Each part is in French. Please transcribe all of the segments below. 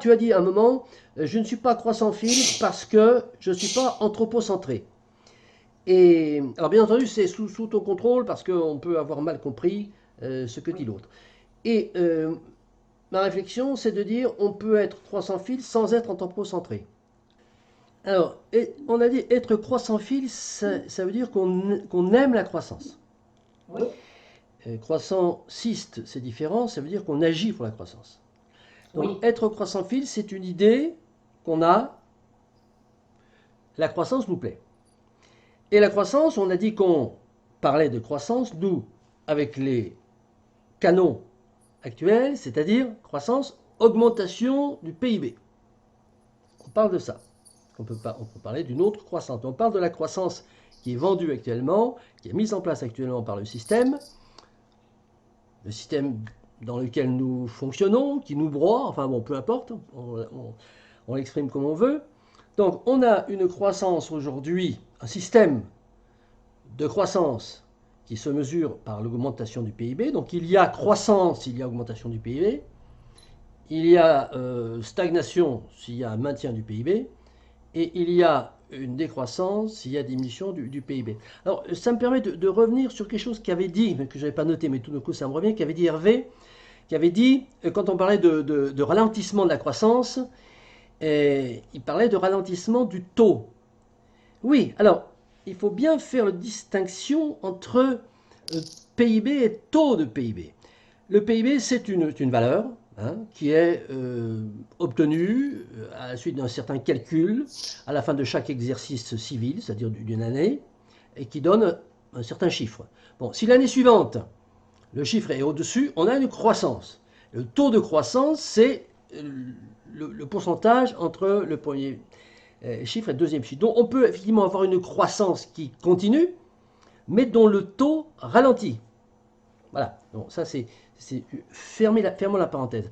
Tu as dit à un moment, je ne suis pas croissant-fil parce que je ne suis pas anthropocentré. Et alors bien entendu, c'est sous ton contrôle parce qu'on peut avoir mal compris ce que dit Oui, l'autre. Et ma réflexion, c'est de dire, on peut être croissant-fil sans être anthropocentré. Alors, on a dit être croissant-fil, ça veut dire qu'on aime la croissance. oui, Croissant-cyste, c'est différent, ça veut dire qu'on agit pour la croissance. Donc, oui, être croissant-fil, c'est une idée qu'on a, la croissance nous plaît. Et la croissance, on a dit qu'on parlait de croissance, nous, avec les canons actuels, c'est-à-dire croissance, augmentation du PIB. On parle de ça. On peut parler d'une autre croissance. On parle de la croissance qui est vendue actuellement, qui est mise en place actuellement par le système dans lequel nous fonctionnons, qui nous broie, enfin bon, peu importe, on l'exprime comme on veut. Donc on a une croissance aujourd'hui, un système de croissance qui se mesure par l'augmentation du PIB. Donc il y a croissance, il y a augmentation du PIB. Il y a stagnation s'il y a un maintien du PIB. Et il y a une décroissance s'il y a diminution du PIB. Alors ça me permet de revenir sur quelque chose qu'avait dit, que je n'avais pas noté, mais tout d'un coup ça me revient, qu'avait dit Hervé, qui avait dit, quand on parlait de ralentissement de la croissance, il parlait de ralentissement du taux. Oui, alors, il faut bien faire la distinction entre PIB et taux de PIB. Le PIB, c'est une valeur qui est obtenue à la suite d'un certain calcul à la fin de chaque exercice civil, c'est-à-dire d'une année, et qui donne un certain chiffre. Bon, si l'année suivante, le chiffre est au-dessus, on a une croissance. Le taux de croissance, c'est le pourcentage entre le premier chiffre et le deuxième chiffre. Donc on peut effectivement avoir une croissance qui continue, mais dont le taux ralentit. Voilà, donc ça c'est fermons la parenthèse.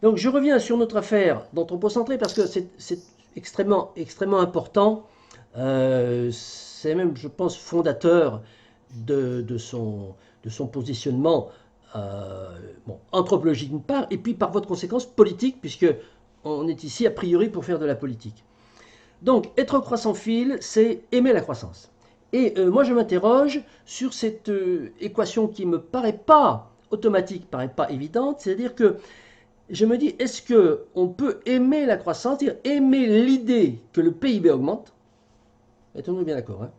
Donc je reviens sur notre affaire d'anthropocentré parce que c'est extrêmement important. C'est même, je pense, fondateur de son positionnement bon, anthropologique d'une part, et puis par votre conséquence politique, puisque on est ici a priori pour faire de la politique. Donc, être croissant-fil, c'est aimer la croissance. Et moi, je m'interroge sur cette équation qui ne me paraît pas automatique, ne paraît pas évidente, c'est-à-dire que je me dis, est-ce qu'on peut aimer la croissance, c'est-à-dire aimer l'idée que le PIB augmente, mettons-nous bien d'accord, hein,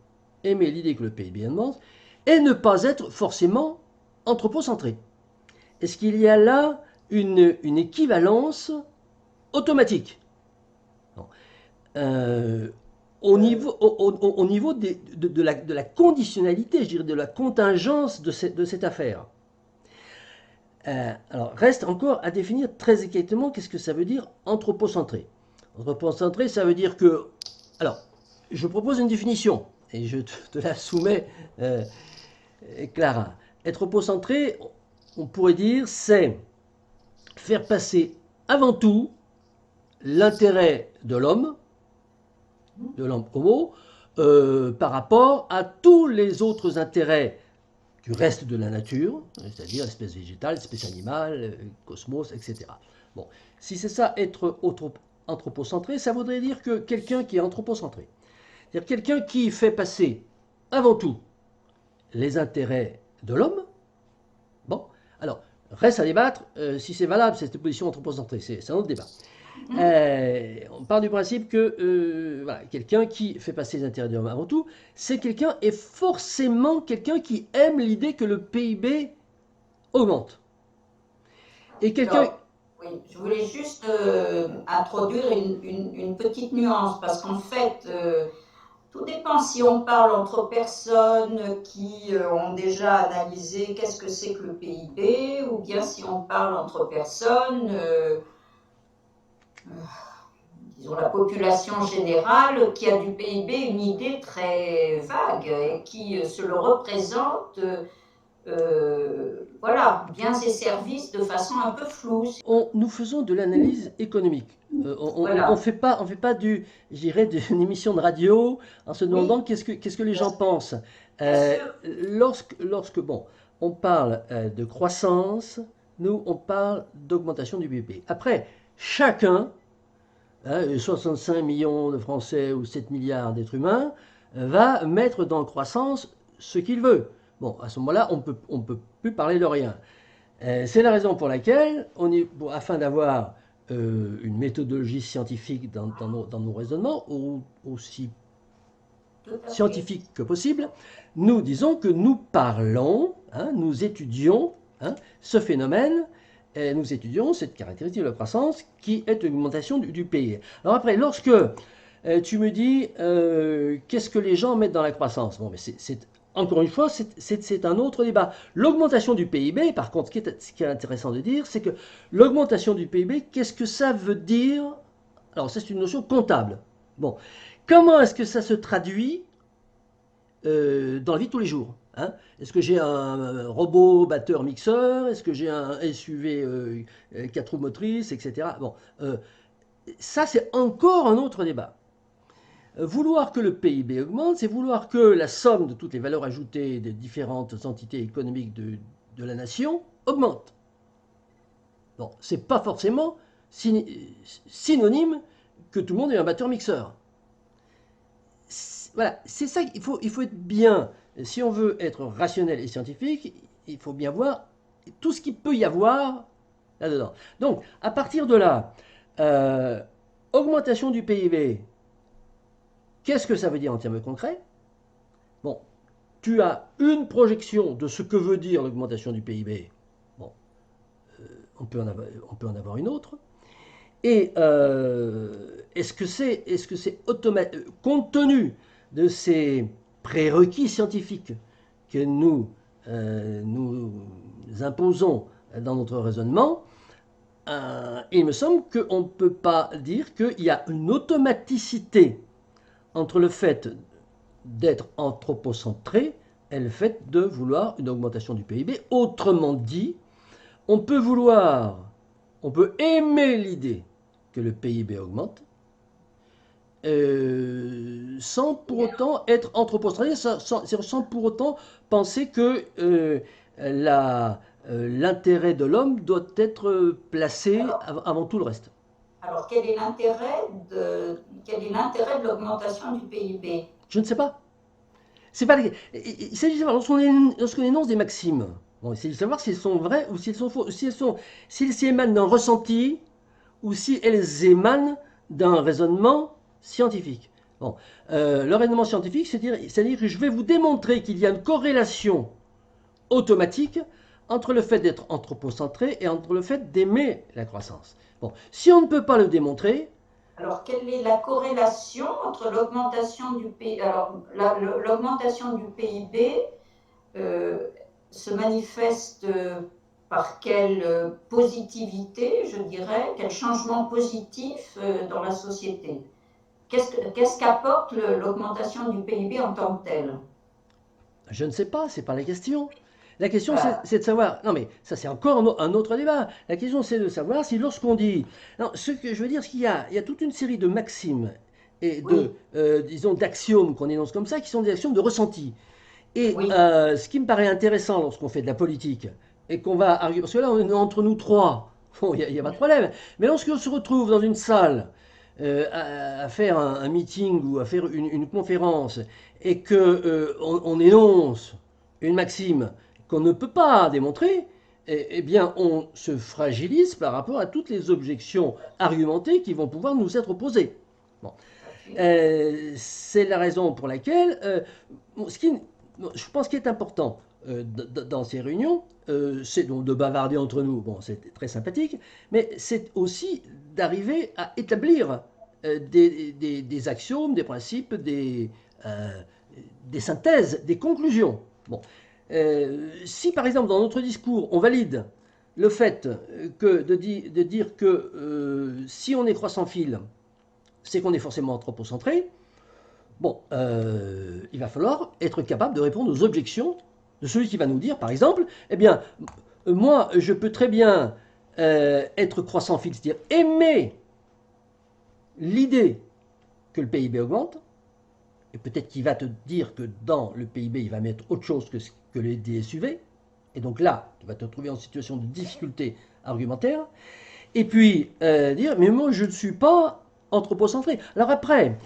aimer l'idée que le PIB augmente, et ne pas être forcément anthropocentré. Est-ce qu'il y a là une équivalence automatique? Non. euh, au niveau de la conditionnalité, je dirais, de la contingence de cette affaire. Alors, reste encore à définir très exactement qu'est-ce que ça veut dire anthropocentré. Anthropocentré, ça veut dire que... Alors, je propose une définition, et je te la soumets, Clara. Anthropocentré, on pourrait dire, c'est faire passer avant tout l'intérêt de l'homme homo, par rapport à tous les autres intérêts du reste de la nature, c'est-à-dire l'espèce végétale, l'espèce animale, cosmos, etc. Bon, si c'est ça être anthropocentré, ça voudrait dire que quelqu'un qui est anthropocentré, c'est-à-dire quelqu'un qui fait passer avant tout les intérêts de l'homme. Bon, alors reste à débattre si c'est valable cette position anthropocentrée, c'est un autre débat. On part du principe que voilà, quelqu'un qui fait passer les intérêts de l'homme avant tout, c'est quelqu'un et forcément quelqu'un qui aime l'idée que le PIB augmente. Et quelqu'un... alors, oui, je voulais juste introduire une petite nuance, parce qu'en fait, tout dépend si on parle entre personnes qui ont déjà analysé qu'est-ce que c'est que le PIB, ou bien si on parle entre personnes, disons la population générale, qui a du PIB une idée très vague et qui se le représente, voilà, biens et services de façon un peu floue. Nous faisons de l'analyse économique. On Voilà. on fait pas d'une émission de radio en se demandant Oui, qu'est-ce que les bien, gens pensent. bien sûr. Bon, on parle de croissance, nous, on parle d'augmentation du PIB. Après, chacun, 65 millions de Français ou 7 milliards d'êtres humains, va mettre dans croissance ce qu'il veut. Bon, à ce moment-là, on peut plus parler de rien. C'est la raison pour laquelle, afin d'avoir une méthodologie scientifique dans nos raisonnements, aussi scientifique que possible, nous disons que nous parlons, nous étudions ce phénomène, et nous étudions cette caractéristique de la croissance qui est l'augmentation du PIB. Alors après, lorsque tu me dis qu'est-ce que les gens mettent dans la croissance, bon, mais encore une fois, c'est un autre débat. L'augmentation du PIB, par contre, ce qui est intéressant de dire, c'est que l'augmentation du PIB, qu'est-ce que ça veut dire? Alors, c'est une notion comptable. Bon, comment est-ce que ça se traduit dans la vie de tous les jours, Est-ce que j'ai un robot batteur-mixeur? Est-ce que j'ai un SUV 4 roues motrices, etc. Bon, ça, c'est encore un autre débat. Vouloir que le PIB augmente, c'est vouloir que la somme de toutes les valeurs ajoutées des différentes entités économiques de la nation augmente. Bon, c'est pas forcément synonyme que tout le monde ait un batteur-mixeur. Voilà, c'est ça qu'il faut être bien. Si on veut être rationnel et scientifique, il faut bien voir tout ce qu'il peut y avoir là-dedans. Donc, à partir de là, augmentation du PIB, qu'est-ce que ça veut dire en termes concrets? Bon, tu as une projection de ce que veut dire l'augmentation du PIB. Bon, on peut en avoir une autre. Et est-ce que c'est automatique, compte tenu de ces prérequis scientifiques que nous imposons dans notre raisonnement, il me semble qu'on ne peut pas dire qu'il y a une automaticité entre le fait d'être anthropocentré et le fait de vouloir une augmentation du PIB. Autrement dit, on peut aimer l'idée que le PIB augmente, sans pour autant être anthropocentré, sans pour autant penser que l'intérêt de l'homme doit être placé avant tout le reste. Alors, quel est l'intérêt de l'augmentation du PIB? Je ne sais pas. Il s'agit de savoir, lorsqu'on énonce des maximes, bon, il s'agit de savoir si elles sont vraies ou si elles sont fausses, si elles émanent d'un ressenti ou si elles émanent d'un raisonnement scientifique. Bon, le raisonnement scientifique, c'est-à-dire que je vais vous démontrer qu'il y a une corrélation automatique entre le fait d'être anthropocentré et entre le fait d'aimer la croissance. Bon, si on ne peut pas le démontrer... Alors, quelle est la corrélation entre l'augmentation du PIB? Alors, l'augmentation du PIB se manifeste par quelle positivité, je dirais, quel changement positif dans la société? Qu'est-ce qu'apporte l'augmentation du PIB en tant que telle? Je ne sais pas, c'est pas la question. La question, c'est de savoir... Non, mais ça, c'est encore un autre débat. La question, c'est de savoir si lorsqu'on dit... Non, ce que je veux dire, c'est qu'il y a toute une série de maximes et disons, d'axiomes qu'on énonce comme ça, qui sont des axiomes de ressenti. Et ce qui me paraît intéressant lorsqu'on fait de la politique, et qu'on va arguer... Parce que là, on est entre nous trois. Bon, il n'y a pas de problème. Mais lorsqu'on se retrouve dans une salle à faire un meeting ou à faire une conférence, et qu'on énonce une maxime qu'on ne peut pas démontrer, eh bien, on se fragilise par rapport à toutes les objections argumentées qui vont pouvoir nous être opposées. Bon. C'est la raison pour laquelle, je pense qu'il est important dans ces réunions, c'est donc de bavarder entre nous, bon, c'est très sympathique, mais c'est aussi d'arriver à établir des axiomes, des principes, des synthèses, des conclusions. Bon. Si par exemple dans notre discours on valide le fait de dire que si on est croissant-fil, c'est qu'on est forcément anthropocentré, bon, il va falloir être capable de répondre aux objections de celui qui va nous dire, par exemple, eh bien, moi je peux très bien être croissant-fil, c'est-à-dire aimer l'idée que le PIB augmente, et peut-être qu'il va te dire que dans le PIB, il va mettre autre chose que les SUV, et donc là, tu vas te retrouver en situation de difficulté argumentaire. Et puis dire, mais moi je ne suis pas anthropocentré. Alors après,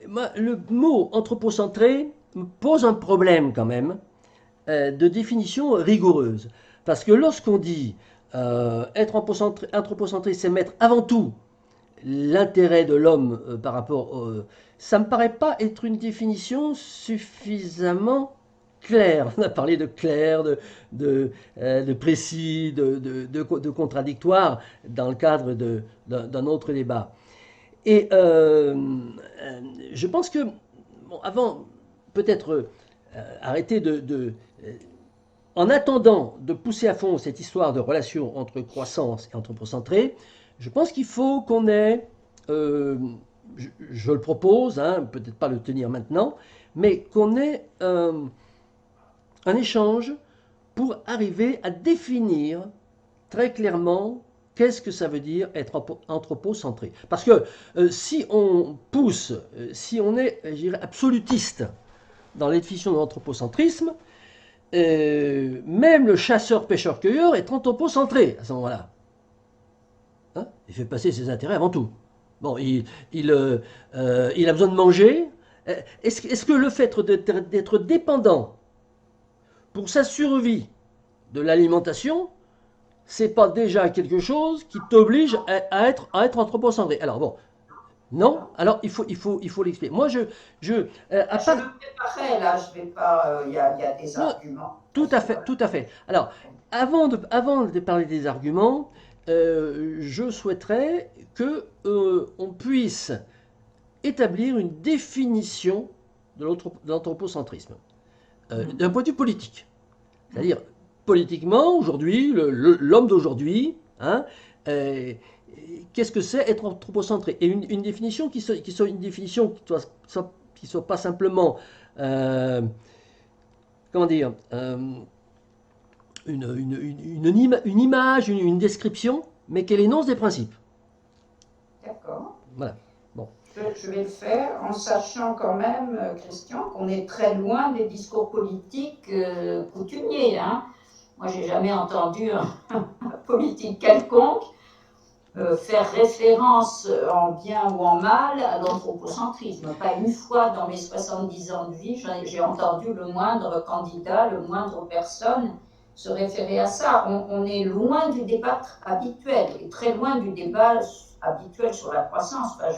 le mot anthropocentré me pose un problème quand même de définition rigoureuse. Parce que lorsqu'on dit être anthropocentré, c'est mettre avant tout l'intérêt de l'homme par rapport ça ne me paraît pas être une définition suffisamment claire. On a parlé de clair, de précis, de contradictoire dans le cadre d'un autre débat. Et je pense que, bon, avant, peut-être arrêter en attendant de pousser à fond cette histoire de relation entre croissance et anthropocentré, je pense qu'il faut qu'on ait, je le propose, hein, peut-être pas le tenir maintenant, mais qu'on ait un échange pour arriver à définir très clairement qu'est-ce que ça veut dire être anthropocentré. Parce que si on pousse, si on est, je dirais, absolutiste dans la définition de l'anthropocentrisme, même le chasseur-pêcheur-cueilleur est anthropocentré à ce moment-là. Hein, il fait passer ses intérêts avant tout. Bon, il a besoin de manger. Est-ce que le fait d'être dépendant pour sa survie de l'alimentation, c'est pas déjà quelque chose qui t'oblige à être anthropocentré? Alors bon, non. Alors il faut l'expliquer. Moi, à Je part, me préparais là, je vais pas. Il y a des non, arguments. tout à fait, tout à fait. Alors, avant de parler des arguments, je souhaiterais que on puisse établir une définition de l'anthropocentrisme d'un point de vue politique. C'est-à-dire, politiquement, aujourd'hui, l'homme d'aujourd'hui, hein, euh, qu'est-ce que c'est être anthropocentré? Et une définition qui soit une définition qui soit pas simplement, comment dire, une image, une description, mais qu'elle énonce des principes. D'accord. Voilà. Bon. Je vais le faire en sachant quand même, Christian, qu'on est très loin des discours politiques coutumiers. Hein. Moi, j'ai jamais entendu un politique quelconque faire référence en bien ou en mal à l'anthropocentrisme. Pas une fois dans mes 70 ans de vie, j'ai entendu le moindre candidat, le moindre personne se référer à ça. On est loin du débat habituel et très loin du débat habituel sur la croissance. Enfin,